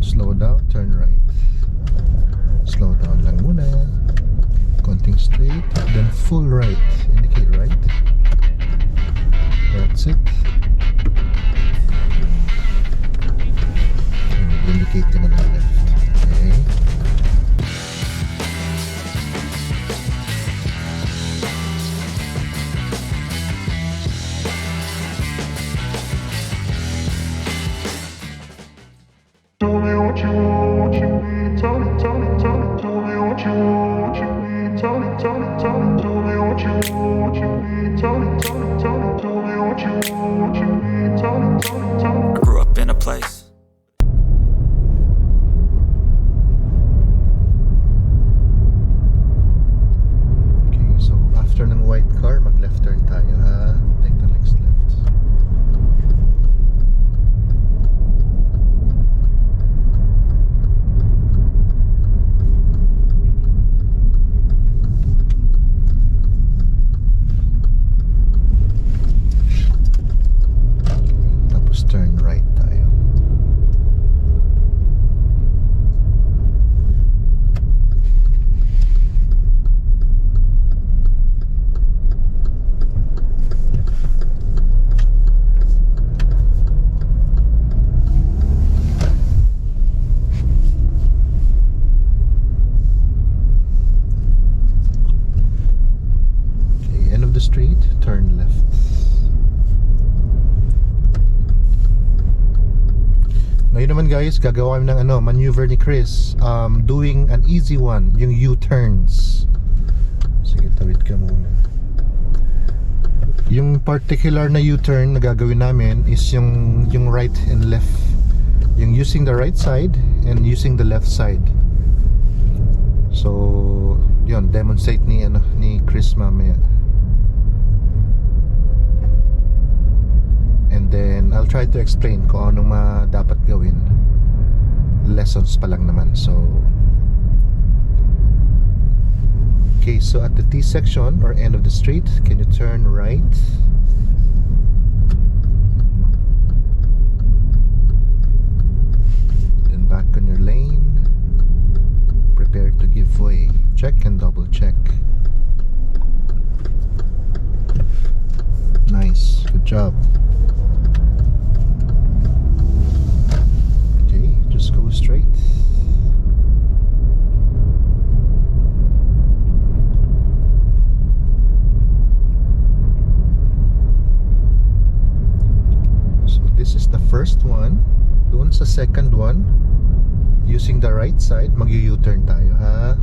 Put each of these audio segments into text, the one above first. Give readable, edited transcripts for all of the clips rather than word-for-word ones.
slow down, turn right. Slow down lang muna. Konting straight, then full right. Indicate right. That's it. Indicate ka na ng left. Okay. Tell me what you want, you need. Tell me what you want, you need. Tell me what you want, you need. Tell me what you want, you need. Tell me. I grew up in a place. Okay, so after ng white car, mag-left turn tayo ha. Take the next left. Turn right tayo. Okay, end of the street, turn left. Ngayon naman guys, gagawa kami ng maneuver ni Chris, doing an easy one, yung U-turns. Sige, tawid ka muna. Yung particular na U-turn na gagawin namin is yung right and left. Yung using the right side and using the left side. So, yun, demonstrate ni Chris mamaya. And then I'll try to explain kung anong dapat gawin. Lessons pa lang naman. So okay, so at the T section or end of the street, can you turn right? Then back on your lane. Prepare to give way. Check and double check. Nice, good job. Just go straight. So this is the first one. Doon sa second one, using the right side, mag-U-turn tayo ha.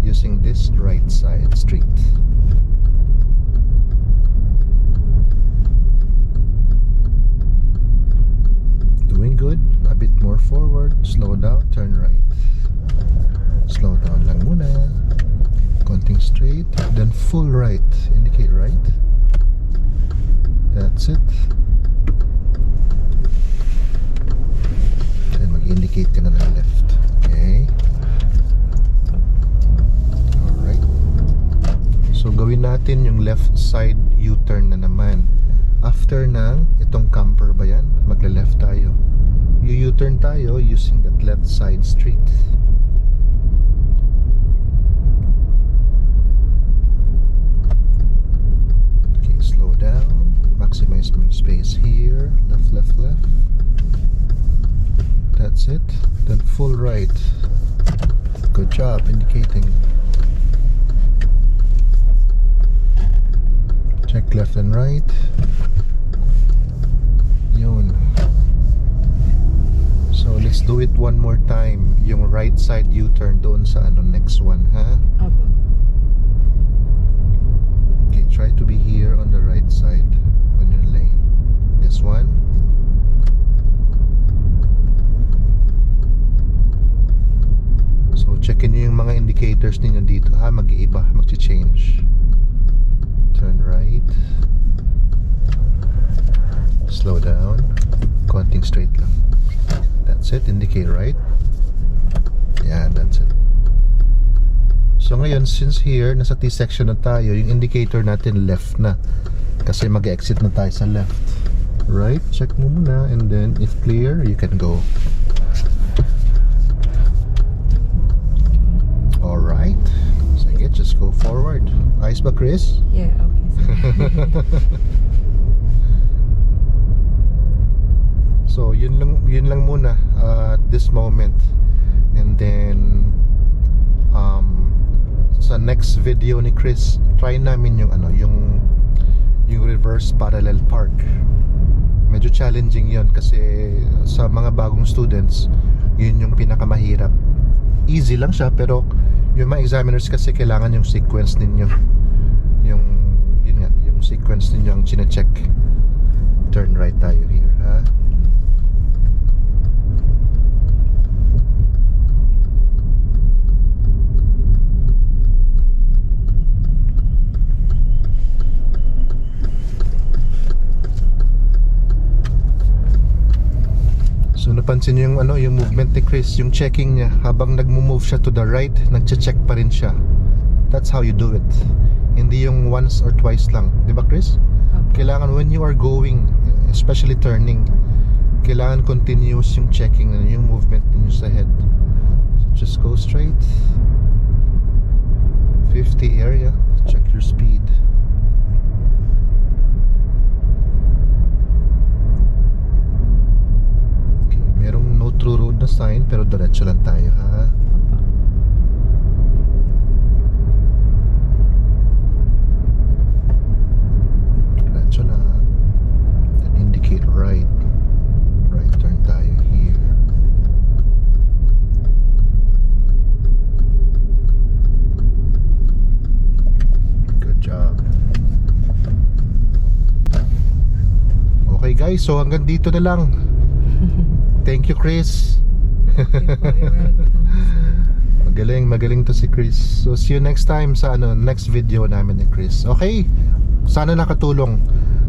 Using this right side street. Doing good. A bit more forward, slow down, turn right. Slow down lang muna. Konting straight, then full right. Indicate right. That's it. Then mag-indicate ka na ng left. Okay. Alright. So gawin natin yung left side U-turn na naman. After ng itong camper ba yan, magle-left tayo. U-turn tayo using that left side street. Okay, slow down. Maximize my space here. Left, left, left. That's it. Then full right. Good job indicating. Check left and right. Yun. So let's do it one more time. Yung right side U-turn doon sa next one ha. Apo. Okay, try to be here on the right side on your lane. This one. So checkin nyo yung mga indicators ninyo dito ha. Mag-iiba, mag-change. Turn right. Slow down. Konting straight lang. That's it, indicate right. Yeah, that's it. So ngayon, since here, nasa T section na tayo, yung indicator natin left na. Kasi mag-exit na tayo sa left. Right, check mo muna, and then if clear, you can go. Go forward. Ayos ba, Chris? Yeah, okay. So yun lang muna at this moment. And then sa next video ni Chris, try namin yung yung reverse parallel park. Medyo challenging yun kasi sa mga bagong students, yun yung pinakamahirap. Easy lang siya, pero yung mga examiners kasi kailangan yung sequence ninyo, yung sequence ninyo ang chine-check. Turn right tayo here, ha? So napansin niyo yung movement ni Chris, yung checking niya habang nagmo-move siya to the right, nagche-check pa rin siya. That's how you do it. Hindi yung once or twice lang, 'di ba, Chris? Kailangan when you are going, especially turning, kailangan continuous yung checking, yung movement niyo sa head. So just go straight. 50 area, check your speed. Merong no true road na sign pero diretso lang tayo, ha? Diretso lang. Then indicate right. Right turn tayo here. Good job. Okay guys, so hanggang dito na lang. Thank you, Chris. Magaling to si Chris. So see you next time sa next video namin ni Chris. Okay? Sana nakatulong.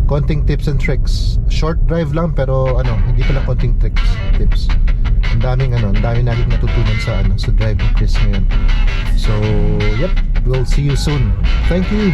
Konting tips and tricks. Short drive lang pero hindi pala konting tips. Ang daming natin natutunan sa drive ni Chris ngayon. So, yep, we'll see you soon. Thank you.